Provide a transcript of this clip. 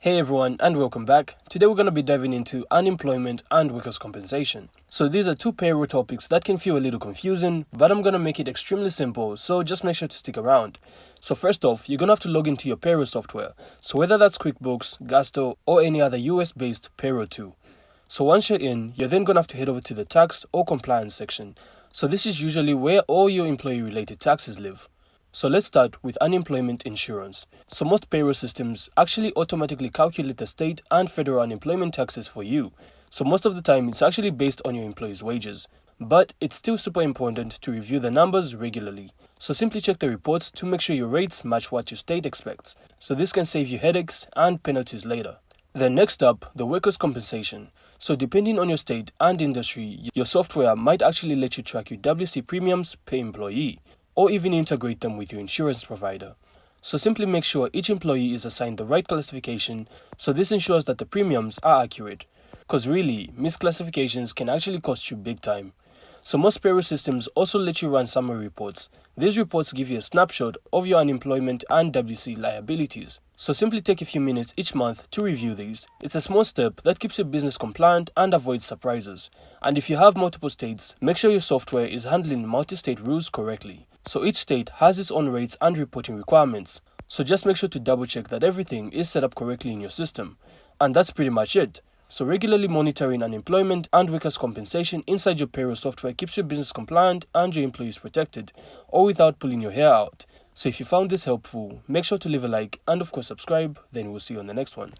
Hey everyone, and welcome back. Today we're going to be diving into unemployment and workers' compensation. So these are two payroll topics that can feel a little confusing, but I'm going to make it extremely simple, so just make sure to stick around. So first off, you're going to have to log into your payroll software, so whether that's QuickBooks, Gusto, or any other US-based payroll tool. So once you're in, you're then going to have to head over to the tax or compliance section. So this is usually where all your employee-related taxes live. So let's start with unemployment insurance. So most payroll systems actually automatically calculate the state and federal unemployment taxes for you. So most of the time it's actually based on your employee's wages. But it's still super important to review the numbers regularly. So simply check the reports to make sure your rates match what your state expects. So this can save you headaches and penalties later. Then next up, the workers' compensation. So depending on your state and industry, your software might actually let you track your WC premiums per employee, or even integrate them with your insurance provider. So simply make sure each employee is assigned the right classification, so this ensures that the premiums are accurate. Because really, misclassifications can actually cost you big time. So most payroll systems also let you run summary reports. These reports give you a snapshot of your unemployment and WC liabilities. So simply take a few minutes each month to review these. It's a small step that keeps your business compliant and avoids surprises. And if you have multiple states, make sure your software is handling multi-state rules correctly. So each state has its own rates and reporting requirements. So just make sure to double check that everything is set up correctly in your system. And that's pretty much it. So regularly monitoring unemployment and workers' compensation inside your payroll software keeps your business compliant and your employees protected, all without pulling your hair out. So if you found this helpful, make sure to leave a like and of course subscribe, then we'll see you on the next one.